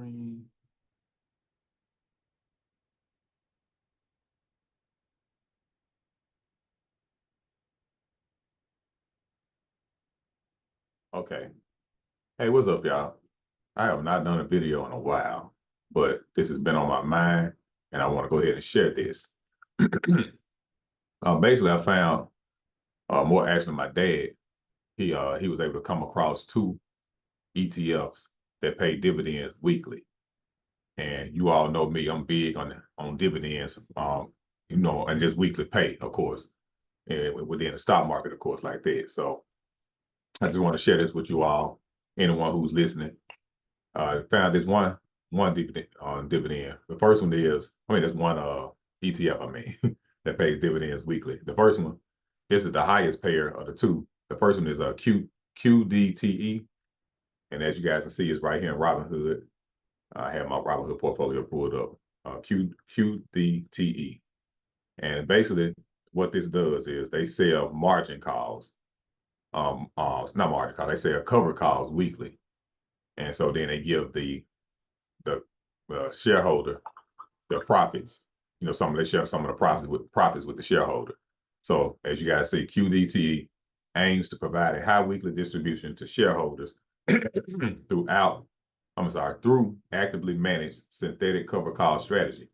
screen. Okay. Hey, what's up, y'all? I have not done a video in a while, but this has been on my mind, and I want to go ahead and share this. Basically, I found more actually my dad. He was able to come across 2 ETFs that pay dividends weekly. And you all know me, I'm big on dividends, and just weekly pay, of course, and within the stock market, of course, like that. So I just want to share this with you all, anyone who's listening. Found this one dividend. The first one is, there's one ETF, that pays dividends weekly. The first one, this is the highest payer of the 2. The first one is a QDTE, and as you guys can see, it's right here in Robinhood. I have my Robinhood portfolio pulled up. QDTE, and basically what this does is they sell margin calls. Not margin calls. They sell cover calls weekly, and so then they give the shareholder the profits. They share some of the profits with the shareholder. So as you guys see, QDTE aims to provide a high weekly distribution to shareholders through actively managed synthetic cover call strategy,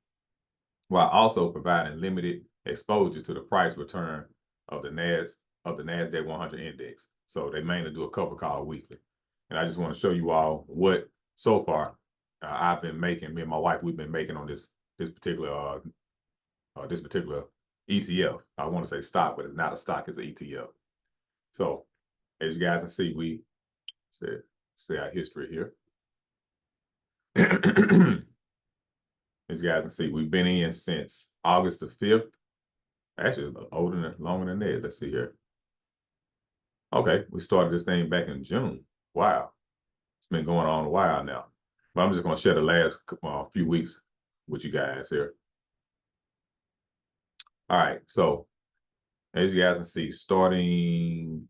while also providing limited exposure to the price return of the NASDAQ 100 index. So they mainly do a cover call weekly. And I just want to show you all what so far I've been making. Me and my wife, we've been making on this particular ETF. I want to say stock, but it's not a stock, it's an ETF. So as you guys can see, we say our history here. As you guys can see, we've been in since August the 5th. Actually, it's longer than that. Let's see here. Okay, we started this thing back in June. Wow, it's been going on a while now. But I'm just going to share the last few weeks with you guys here. All right, so as you guys can see, starting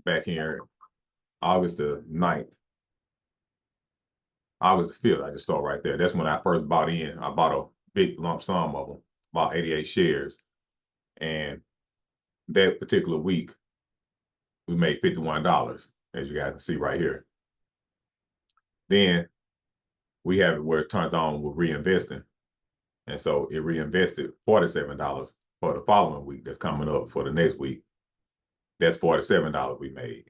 back here, August the 9th, August the 5th, I just start right there. That's when I first bought in. I bought a big lump sum of them, bought 88 shares. And that particular week, we made $51, as you guys can see right here. Then we have it where it turned on with reinvesting. And so it reinvested $47 for the following week that's coming up for the next week. That's $47 we made.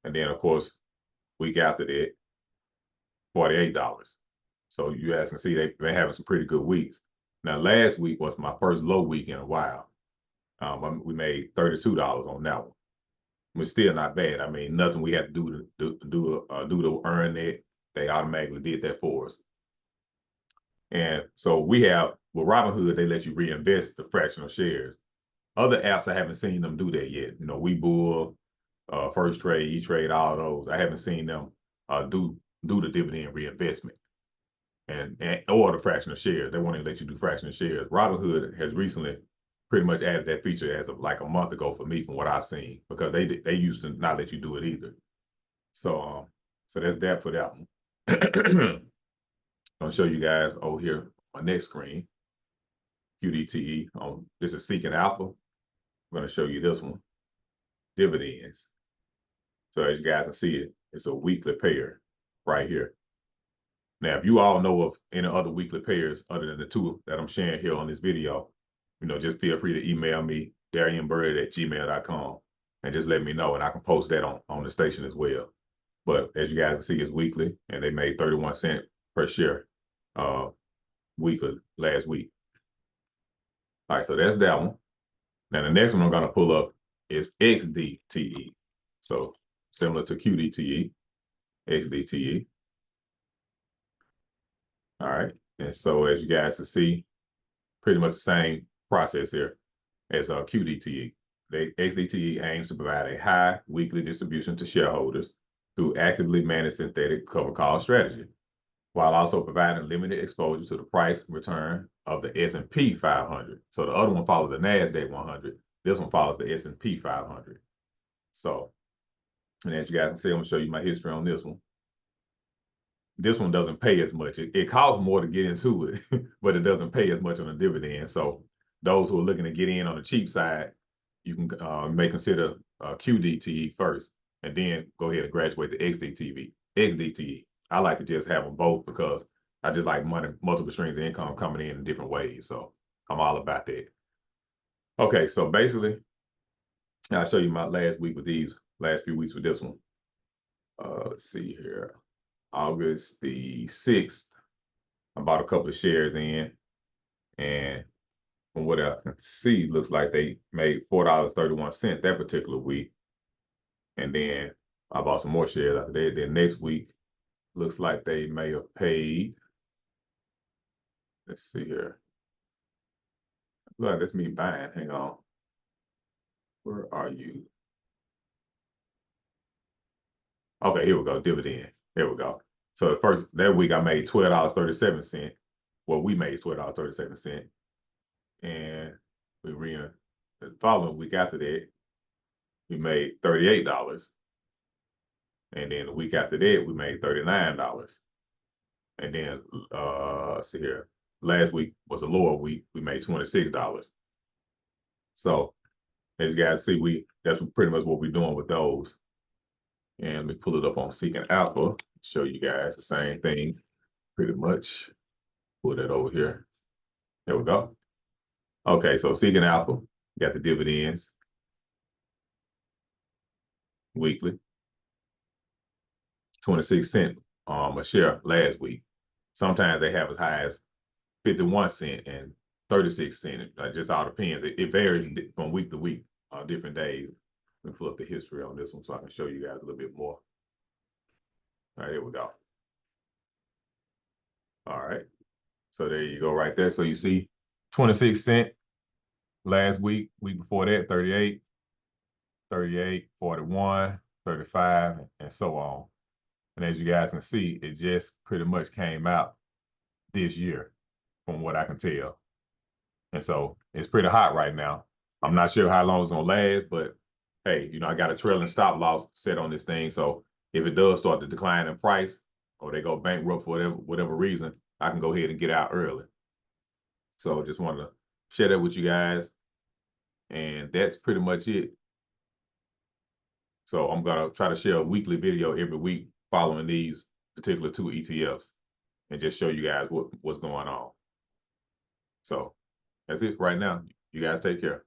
And then, of course, week after that, $48. So you guys can see they've been having some pretty good weeks. Now, last week was my first low week in a while. We made $32 on that one. It's still not bad. Nothing we had to do to earn it. They automatically did that for us. And so we have, with Robinhood, they let you reinvest the fractional shares. Other apps, I haven't seen them do that yet. Webull, First Trade, E-Trade, all of those. I haven't seen them do the dividend reinvestment or the fractional shares. They won't even let you do fractional shares. Robinhood has recently pretty much added that feature as of like a month ago for me, from what I've seen, because they used to not let you do it either. So that's that for that one. I'm gonna show you guys over here on my next screen, QDTE. This is Seeking Alpha. I'm gonna show you this one, dividends. So as you guys can see it's a weekly payer right here. Now, if you all know of any other weekly payers other than the 2 that I'm sharing here on this video, just feel free to email me, darianbird@gmail.com, and just let me know, and I can post that on the station as well. But as you guys can see, it's weekly, and they made 31 cents per share weekly last week. All right, so that's that one. Now, the next one I'm going to pull up is XDTE. So similar to QDTE, XDTE. All right, and so as you guys can see, pretty much the same process here as QDTE. XDTE aims to provide a high weekly distribution to shareholders through actively managed synthetic cover call strategy, while also providing limited exposure to the price return of the S&P 500. So the other one follows the NASDAQ 100. This one follows the S&P 500. So, and as you guys can see, I'm gonna show you my history on this one. this one doesn't pay as much. It costs more to get into it, but it doesn't pay as much on the dividend. So those who are looking to get in on the cheap side, you can may consider QDTE first, and then go ahead and graduate to XDTE. I like to just have them both because I just like money, multiple streams of income coming in different ways. So I'm all about that. Okay, so basically, I'll show you my last week with these, last few weeks with this one. Let's see here. August the 6th, I bought a couple of shares in, and from what I can see, looks like they made $4.31 that particular week. And then I bought some more shares after that. Then next week, looks like they may have paid, let's see here. Look, that's me buying. Hang on. Where are you? Okay, here we go. Dividend. There we go. So that week I made $12.37. Well, we made $12.37. And we ran the following week after that, we made $38. And then the week after that, we made $39. And then let's see here. Last week was a lower week. We made $26. So as you guys see, that's pretty much what we're doing with those. And let me pull it up on Seeking Alpha, show you guys the same thing, pretty much. Pull that over here. There we go. Okay, so Seeking Alpha, got the dividends weekly. 26 cents a share last week. Sometimes they have as high as 51 cents and 36 cents. It just all depends. It varies from week to week, different days. Let me pull up the history on this one so I can show you guys a little bit more. All right, here we go. All right. So there you go right there. So you see 26 cents last week, week before that, 38, 38, 41, 35, and so on. And as you guys can see, it just pretty much came out this year from what I can tell. And so it's pretty hot right now. I'm not sure how long it's gonna last, but hey, I got a trailing stop loss set on this thing. So if it does start to decline in price or they go bankrupt for whatever reason, I can go ahead and get out early. So just wanted to share that with you guys. And that's pretty much it. So I'm gonna try to share a weekly video every week following these particular 2 ETFs and just show you guys what's going on. So that's it for right now. You guys take care.